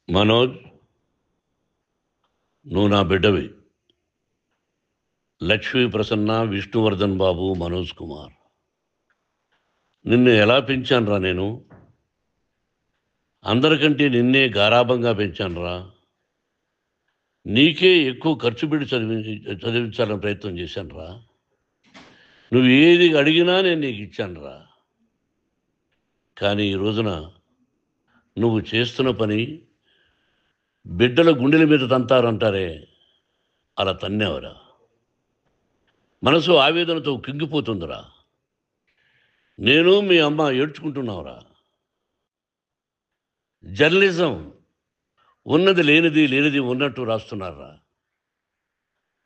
మనోజ్, నువ్వు నా బిడ్డవి. లక్ష్మీ ప్రసన్న, విష్ణువర్ధన్ బాబు, మనోజ్ కుమార్. నిన్ను ఎలా పెంచానురా నేను? అందరికంటే నిన్నే గారాబంగా పెంచానురా. నీకే ఎక్కువ ఖర్చు పెట్టి చదివించాలని ప్రయత్నం చేశానురా. నువ్వు ఏది అడిగినా నేను నీకు ఇచ్చానురా. కానీ ఈ రోజున నువ్వు చేస్తున్న పని బిడ్డల గుండెల మీద తంతారంటారే, అలా తన్నేవరా. మనసు ఆవేదనతో కింగిపోతుందిరా. నేను మీ అమ్మ ఏడ్చుకుంటున్నావురా. జర్నలిజం ఉన్నది లేనిది, లేనిది ఉన్నట్టు రాస్తున్నారా.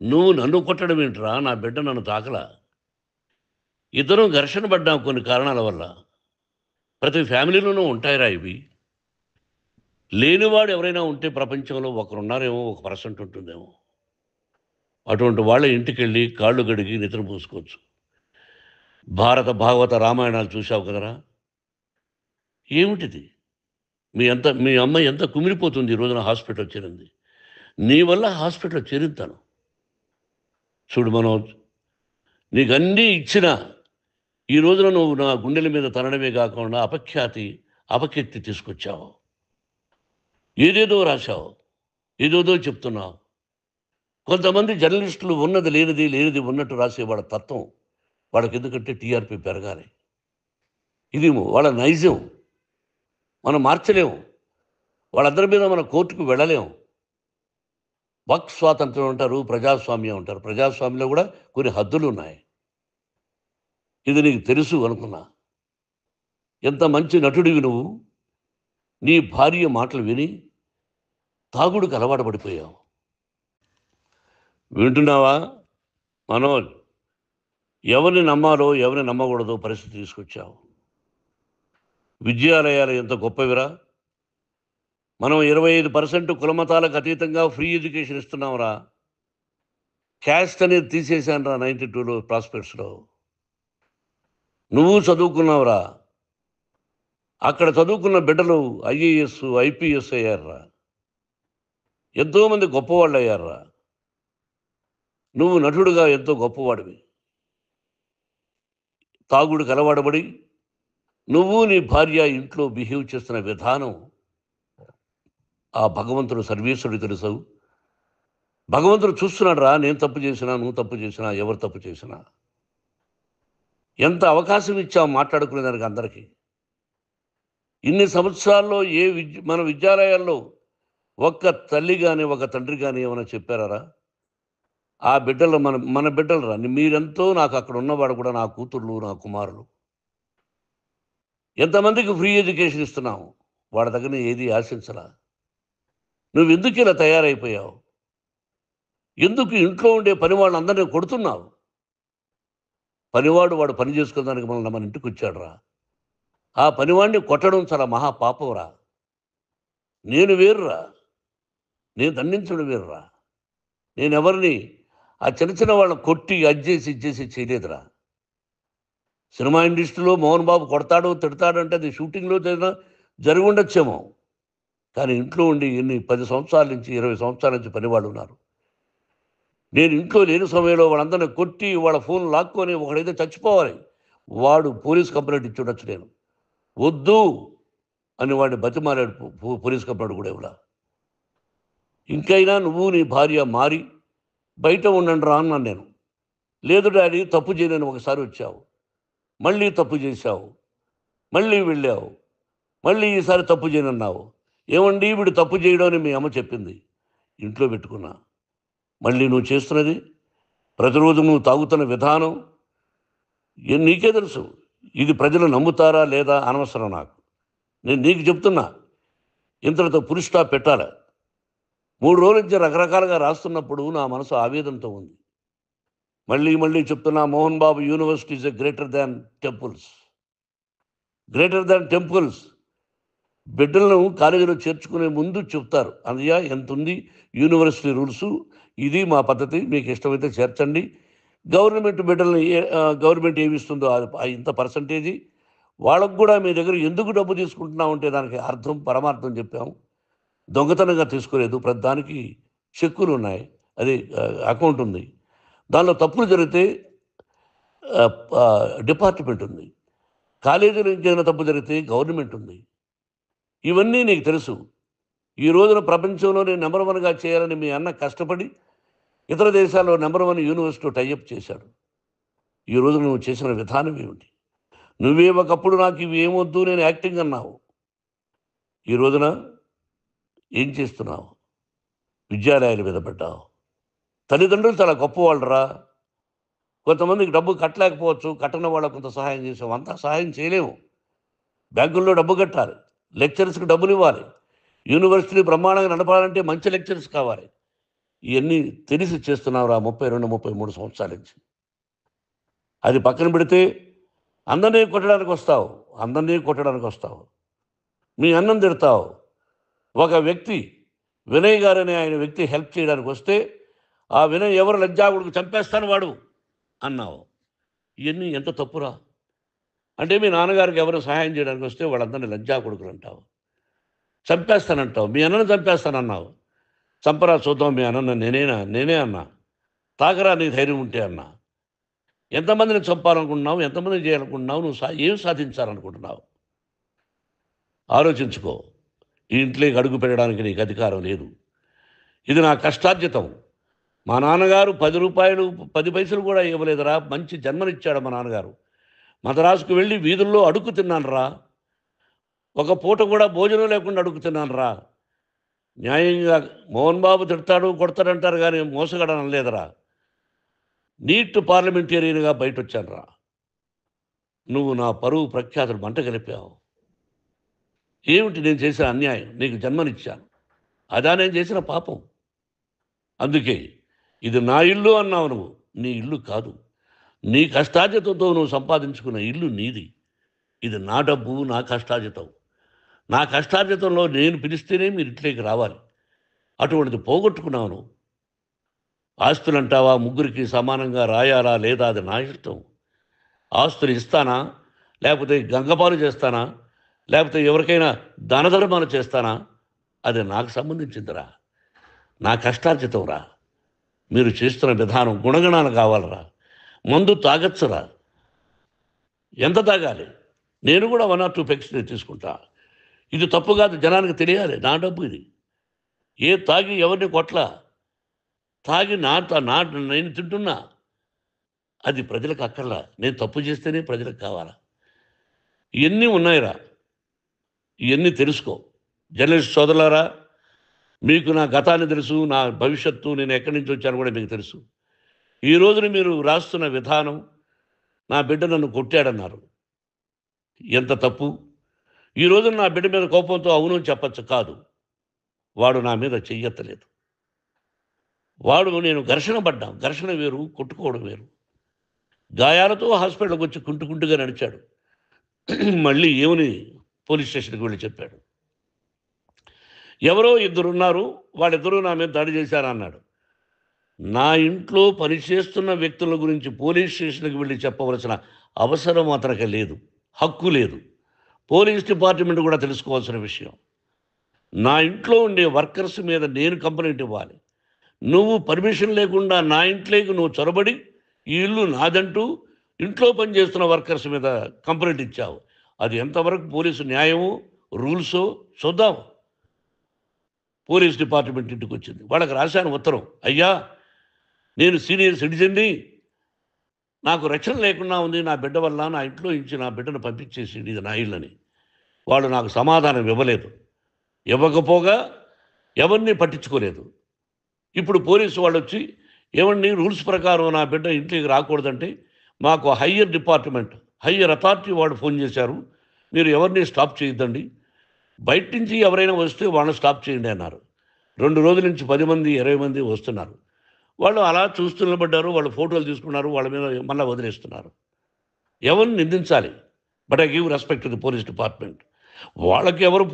నువ్వు నన్ను కొట్టడం ఏంట్రా? నా బిడ్డ నన్ను తాకలా. ఇద్దరం ఘర్షణ పడ్డాం కొన్ని కారణాల వల్ల. ప్రతి ఫ్యామిలీలోనూ ఉంటాయిరా ఇవి. లేనివాడు ఎవరైనా ఉంటే ప్రపంచంలో ఒకరున్నారేమో, 1% ఉంటుందేమో. అటువంటి వాళ్ళ ఇంటికి వెళ్ళి కాళ్ళు గడిగి నిద్ర పూసుకోవచ్చు. భారత భాగవత రామాయణాలు చూసావు కదరా. ఏమిటిది? మీ అమ్మ ఎంత కుమిలిపోతుంది ఈ రోజున హాస్పిటల్ చేరింది. నీ వల్ల హాస్పిటల్ చేరుతాను. చూడు మనోజ్, నీకు అన్నీ ఇచ్చిన ఈ రోజున నువ్వు నా గుండెల మీద తనడమే కాకుండా అపకీర్తి తీసుకొచ్చావు. ఏదేదో రాశావు, ఏదేదో చెప్తున్నావు. కొంతమంది జర్నలిస్టులు ఉన్నది లేనిది, లేనిది ఉన్నట్టు రాసే వాళ్ళ తత్వం వాళ్ళకి. ఎందుకంటే టీఆర్పీ పెరగాలి. ఇది వాళ్ళ నైజం. మనం మార్చలేము. వాళ్ళందరి మీద మన కోర్టుకు వెళ్ళలేము. వాక్ స్వాతంత్రం అంటారు, ప్రజాస్వామ్యం అంటారు. ప్రజాస్వామ్యంలో కూడా కొన్ని హద్దులు ఉన్నాయి. ఇది నీకు తెలుసు అనుకున్నా. ఎంత మంచి నటుడివి నువ్వు. నీ భార్య మాటలు విని తాగుడుకు అలవాటు పడిపోయావు. వింటున్నావా మనోజ్? ఎవరిని నమ్మాలో ఎవరిని నమ్మకూడదో పరిస్థితి తీసుకొచ్చావు. విద్యాలయాలు ఎంత గొప్పవిరా. మనం 25% కులమతాలకు అతీతంగా ఫ్రీ ఎడ్యుకేషన్ ఇస్తున్నాంరా. క్యాస్ట్ అనేది తీసేశాను రా 92లో ప్రాస్పెక్ట్స్లో. నువ్వు చదువుకున్నావురా. అక్కడ చదువుకున్న బిడ్డలు ఐఏఎస్, ఐపీఎస్ అయ్యారురా. ఎంతోమంది గొప్పవాళ్ళు అయ్యారురా. నువ్వు నటుడుగా ఎంతో గొప్పవాడివి. తాగుడికి అలవాటుపడి నువ్వు నీ భార్య ఇంట్లో బిహేవ్ చేస్తున్న విధానం ఆ భగవంతుడు సర్వేశ్వరుడు తెలుసు. భగవంతుడు చూస్తున్నాడు రా. నేను తప్పు చేసినా, నువ్వు తప్పు చేసినా, ఎవరు తప్పు చేసినా. ఎంత అవకాశం ఇచ్చావు మాట్లాడుకునేదానికి అందరికీ. ఇన్ని సంవత్సరాల్లో మన విద్యాలయాల్లో ఒక్క తల్లి కానీ ఒక తండ్రి కానీ ఏమైనా చెప్పారా? ఆ బిడ్డలు మన బిడ్డలు రా. మీరెంతో నాకు అక్కడ ఉన్నవాడు కూడా నా కూతుర్లు, నా కుమారులు. ఎంతమందికి ఫ్రీ ఎడ్యుకేషన్ ఇస్తున్నావు. వాడి దగ్గర ఏది ఆశించరా. నువ్వు ఎందుకు ఇలా తయారైపోయావు? ఎందుకు ఇంట్లో ఉండే పనివాళ్ళు అందరినీ కొడుతున్నావు? పనివాడు వాడు పని చేసుకోవడానికి మన ఇంటికి వచ్చాడు రా. ఆ పనివాడిని కొట్టడం చాలా మహాపాపంరా. నేను వేరురా. నేను దండించడం వేరురా. నేను ఎవరిని ఆ చిన్న వాళ్ళని కొట్టి ఇచ్చేసి చేయలేదురా. సినిమా ఇండస్ట్రీలో మోహన్ బాబు కొడతాడు, తిడతాడు అంటే అది షూటింగ్లో జరిగి ఉండొచ్చేమో. కానీ ఇంట్లో ఉండి 10 సంవత్సరాల నుంచి 20 సంవత్సరాల నుంచి పనివాళ్ళు ఉన్నారు. నేను ఇంట్లో లేని సమయంలో వాళ్ళందరినీ కొట్టి వాళ్ళ ఫోన్ లాక్కొని ఒకడైతే చచ్చిపోవాలి. వాడు పోలీస్ కంప్లైంట్ ఇచ్చి ఉండొచ్చు. నేను వద్దు అని వాడిని బతిమాలాడు. పోలీస్ కంప్లైంట్ కూడా ఇవ్వలా. ఇంకైనా నువ్వు నీ భార్య మారి బయట ఉండండి రా అన్నాను నేను. లేదు డాడీ, తప్పు చేయలేని ఒకసారి వచ్చావు, మళ్ళీ తప్పు చేశావు, మళ్ళీ వెళ్ళావు, మళ్ళీ ఈసారి తప్పు చేయనన్నావు. ఏమండి వీడు తప్పు చేయడం అని మీ అమ్మ చెప్పింది. ఇంట్లో పెట్టుకున్నా. మళ్ళీ నువ్వు చేస్తున్నది, ప్రతిరోజు నువ్వు తాగుతున్న విధానం నీకే తెలుసు. ఇది ప్రజలు నమ్ముతారా లేదా అనవసరం నాకు. నేను నీకు చెప్తున్నా, ఇంతటితో పులి స్టాప్ పెట్టాలి. 3 రోజుల నుంచి రకరకాలుగా రాస్తున్నప్పుడు నా మనసు ఆవేదనతో ఉంది. మళ్ళీ చెప్తున్నా, Mohan Babu university is greater than temples. Greater than temples. బిడ్డలను కాలేజీలో చేర్చుకునే ముందు చెప్తారు, అన్నయ్య ఎంత ఉంది యూనివర్సిటీ రూల్సు, ఇది మా పద్ధతి, మీకు ఇష్టమైతే చేర్చండి. గవర్నమెంట్ బిడ్డల్ని గవర్నమెంట్ ఏమి ఇస్తుందో ఇంత పర్సంటేజీ, వాళ్ళకు కూడా మీ దగ్గర ఎందుకు డబ్బు తీసుకుంటున్నావు అంటే దానికి అర్థం పరమార్థం చెప్పాము. దొంగతనంగా తీసుకోలేదు, ప్రతిదానికి చెక్కులు ఉన్నాయి, అది అకౌంట్ ఉంది. దానిలో తప్పులు జరిగితే డిపార్ట్మెంట్ ఉంది, కాలేజీలో ఇంకేదైనా తప్పు జరిగితే గవర్నమెంట్ ఉంది. ఇవన్నీ నీకు తెలుసు. ఈ రోజున ప్రపంచంలోనే నెంబర్ 1గా చేయాలని మీ అన్న కష్టపడి ఇతర దేశాల్లో నెంబర్ 1 యూనివర్సిటీ టైఅప్ చేశాడు. ఈ రోజు నువ్వు చేసిన విధానం ఏమిటి? నువ్వే ఒకప్పుడు నాకు ఇవి ఏమొద్దు నేను యాక్టింగ్ అన్నావు. ఈ రోజున ఏం చేస్తున్నావు? విద్యాలయాల మీద పెట్టావు. తల్లిదండ్రులు చాలా గొప్పవాళ్ళరా. కొంతమందికి డబ్బు కట్టలేకపోవచ్చు, కట్టని వాళ్ళకు కొంత సహాయం చేసాం. అంతా సహాయం చేయలేము. బ్యాంకుల్లో డబ్బు కట్టాలి, లెక్చరర్స్కి డబ్బులు ఇవ్వాలి, యూనివర్సిటీ బ్రహ్మాండంగా నడపాలంటే మంచి లెక్చరర్స్ కావాలి. ఇవన్నీ తెలిసి చేస్తున్నావురా 32, 33 సంవత్సరాల నుంచి. అది పక్కన పెడితే అందరినీ కొట్టడానికి వస్తావు. మీ అన్నం తిడతావు. ఒక వ్యక్తి వినయ్ గారనే ఆయన వ్యక్తి హెల్ప్ చేయడానికి వస్తే ఆ వినయ్ ఎవరు లజ్జాగుడికి చంపేస్తాను వాడు అన్నావు. ఇవన్నీ ఎంత తప్పురా? అంటే మీ నాన్నగారికి ఎవరు సహాయం చేయడానికి వస్తే వాళ్ళందరినీ లజ్జాగుడుకులు అంటావు, చంపేస్తానంటావు. మీ అన్నను చంపేస్తానన్నావు. చంపరా చూద్దాం మీ అన్న, నేనే అన్నా. తాకరా నీ ధైర్యం ఉంటే అన్నా. ఎంతమందిని చంపాలనుకుంటున్నావు? ఎంతమందిని చేయాలనుకుంటున్నావు? నువ్వు ఏం సాధించాలనుకుంటున్నావు? ఆలోచించుకో. ఈ ఇంట్లోకి అడుగు పెట్టడానికి నీకు అధికారం లేదు. ఇది నా కష్టార్జితం. మా నాన్నగారు 10 రూపాయలు 10 పైసలు కూడా ఇవ్వలేదురా. మంచి జన్మనిచ్చాడు మా నాన్నగారు. మద్రాసుకు వెళ్ళి వీధుల్లో అడుగు తిన్నాను రా. ఒక పూట కూడా భోజనం లేకుండా అడుగు తిన్నాను రా. న్యాయంగా మోహన్ బాబు తిడతాడు కొడతాడంటారు కానీ మోసగాడని అనలేదురా. నీట్ పార్లమెంటేరియన్గా బయట వచ్చాను రా. నువ్వు నా పరువు ప్రఖ్యాతులు మంట కలిపావు. ఏమిటి నేను చేసిన అన్యాయం? నీకు జన్మనిచ్చాను, అదా నేను చేసిన పాపం. అందుకే ఇది నా ఇల్లు అన్నావు. నువ్వు నీ ఇల్లు కాదు. నీ కష్టార్జితంతో నువ్వు సంపాదించుకున్న ఇల్లు నీది. ఇది నా డబ్బు, నా కష్టార్జితం. నా కష్టార్జితంలో నేను పిలిస్తేనే మీరు ఇంట్లోకి రావాలి. అటువంటిది పోగొట్టుకున్నావు నువ్వు. ఆస్తులు అంటావా? ముగ్గురికి సమానంగా రాయాలా లేదా అది నా ఇష్టం. ఆస్తులు ఇస్తానా, లేకపోతే గంగపాలు చేస్తానా, లేకపోతే ఎవరికైనా దానధర్మాలు చేస్తానా, అది నాకు సంబంధించిందిరా. నా కష్టార్జితం రా. మీరు చేస్తున్న విధానం గుణగణాలు కావాలరా. మందు తాగచ్చురా. ఎంత తాగాలి? నేను కూడా 1 or 2 పెగ్స్ తీసుకుంటా. ఇది తప్పు కాదు, జనానికి తెలియాలి. నా డబ్బు ఇది. తాగి ఎవరిని కొట్లా, తాగి నేను తింటున్నా. అది ప్రజలకు అక్కర్లా. నేను తప్పు చేస్తేనే ప్రజలకు కావాలా. ఇవన్నీ ఉన్నాయిరా. ఇవన్నీ తెలుసుకో. జర్నలిస్ట్ సోదరులారా, మీకు నా గతాన్ని తెలుసు, నా భవిష్యత్తు, నేను ఎక్కడి నుంచి వచ్చాను కూడా మీకు తెలుసు. ఈ రోజున మీరు రాస్తున్న విధానం, నా బిడ్డ నన్ను కొట్టాడన్నారు. ఎంత తప్పు! ఈ రోజున నా బిడ్డ మీద కోపంతో అవును చెప్పచ్చు, కాదు. వాడు నా మీద చెయ్యెత్తలేదు. నేను ఘర్షణ పడ్డాం. ఘర్షణ వేరు, కొట్టుకోవడం వేరు. గాయాలతో హాస్పిటల్కి వచ్చి కుంటుకుంటుగా నడిచాడు. మళ్ళీ ఏమని పోలీస్ స్టేషన్కి వెళ్ళి చెప్పాడు. ఎవరో 2 ఉన్నారు, వాళ్ళిద్దరూ నా మీద దాడి చేశారన్నాడు. నా ఇంట్లో పనిచేస్తున్న వ్యక్తుల గురించి పోలీస్ స్టేషన్కి వెళ్ళి చెప్పవలసిన అవసరం అతనికి లేదు, హక్కు లేదు. పోలీస్ డిపార్ట్మెంట్ కూడా తెలుసుకోవాల్సిన విషయం. నా ఇంట్లో ఉండే వర్కర్స్ మీద నేను కంప్లైంట్ ఇవ్వాలి. నువ్వు పర్మిషన్ లేకుండా నా ఇంట్లోకి నువ్వు చొరబడి ఈ ఇల్లు నాదంటూ ఇంట్లో పనిచేస్తున్న వర్కర్స్ మీద కంప్లైంట్ ఇచ్చావు. అది ఎంతవరకు పోలీసు న్యాయమో రూల్సో చూద్దాం. పోలీస్ డిపార్ట్మెంట్ ఇంటికి వచ్చింది. వాళ్ళకి రాశాను ఉత్తరం, అయ్యా నేను సీనియర్ సిటిజన్ని, నాకు రక్షణ లేకుండా ఉంది, నా బిడ్డ వల్ల నా ఇంట్లో నుంచి నా బిడ్డను పంపించేసి ఇది నా ఇల్లని. వాళ్ళు నాకు సమాధానం ఇవ్వలేదు. ఇవ్వకపోగా ఎవరిని పట్టించుకోలేదు. ఇప్పుడు పోలీసు వాళ్ళు వచ్చి ఏమండి రూల్స్ ప్రకారం నా బిడ్డ ఇంటికి రాకూడదంటే మాకు హయ్యర్ అథారిటీ వాళ్ళు ఫోన్ చేశారు, మీరు ఎవరిని స్టాప్ చేయొద్దండి, బయట నుంచి ఎవరైనా వస్తే వాళ్ళని స్టాప్ చేయండి అన్నారు. 2 రోజుల నుంచి 10 మంది 20 మంది వస్తున్నారు. వాళ్ళు అలా చూస్తూ నిలబడ్డారు. వాళ్ళు ఫోటోలు తీసుకున్నారు, వాళ్ళ మీద మళ్ళీ వదిలేస్తున్నారు. ఎవరిని నిందించాలి? But I give respect to the police department. వాళ్ళకి ఎవరు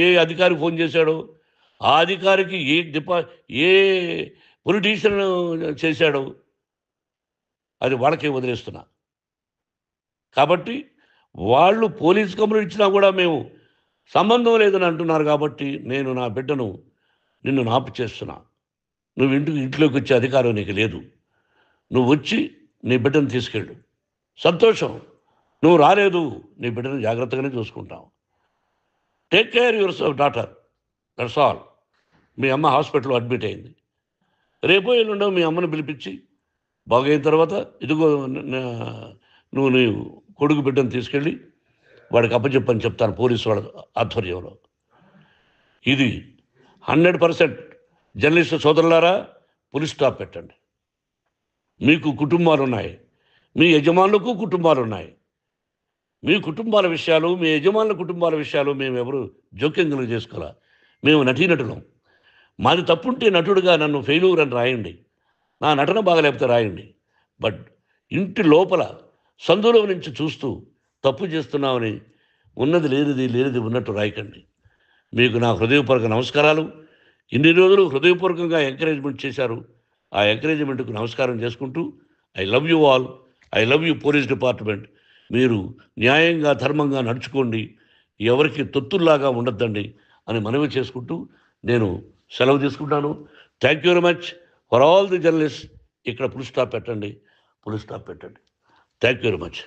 ఏ అధికారి ఫోన్ చేశాడో, ఆ అధికారికి ఏ పొలిటీషియన్ చేశాడో అది వాళ్ళకే వదిలేస్తున్నా. కాబట్టి వాళ్ళు పోలీస్ కంప్లైంట్ ఇచ్చినా కూడా మేము సంబంధం లేదని అంటున్నారు కాబట్టి నేను నా బిడ్డను నిన్ను నాపు చేస్తున్నా. నువ్వు ఇంట్లోకి వచ్చే అధికారం నీకు లేదు. నువ్వు వచ్చి నీ బిడ్డను తీసుకెళ్ళు. సంతోషం. నువ్వు రాలేదు, నీ బిడ్డను జాగ్రత్తగానే చూసుకుంటావు. Take care your daughter, that's all. మీ అమ్మ హాస్పిటల్లో అడ్మిట్ అయింది. రేపో ఎల్లుండో మీ అమ్మను పిలిపించి బాగైన తర్వాత ఇదిగో నువ్వు నీ కొడుకు బిడ్డను తీసుకెళ్ళి వాడికి అప్పచెప్పని చెప్తాను పోలీసు వాళ్ళ ఆధ్వర్యంలో. ఇది 100% జర్నలిస్టు సోదరులారా, పులి స్టాప్ పెట్టండి. మీకు కుటుంబాలు ఉన్నాయి, మీ యజమానులకు కుటుంబాలు ఉన్నాయి. మీ కుటుంబాల విషయాలు, మీ యజమానుల కుటుంబాల విషయాలు మేము ఎవరు జోక్యం కలుగు చేసుకోవాలా. మేము నటీనటులం. మాది తప్పుంటే నటుడుగా నన్ను ఫెయిల్యూర్ అని రాయండి, నా నటన బాగలేకపోతే రాయండి. బట్ ఇంటి లోపల సందులో నుంచి చూస్తూ తప్పు చేస్తున్నామని ఉన్నది లేనిది ఉన్నట్టు రాయకండి. మీకు నా హృదయపూర్వక నమస్కారాలు. ఇన్ని రోజులు హృదయపూర్వకంగా ఎంకరేజ్మెంట్ చేశారు. ఆ ఎంకరేజ్మెంట్కు నమస్కారం చేసుకుంటూ I love you all. I love you police department. మీరు న్యాయంగా ధర్మంగా నడుచుకోండి, ఎవరికి తొత్తుల్లాగా ఉండొద్దండి అని మనవి చేసుకుంటూ నేను సెలవు తీసుకుంటాను. Thank you very much for all the journalist. ఇక్కడ పులి స్టాప్ పెట్టండి. Thank you very much.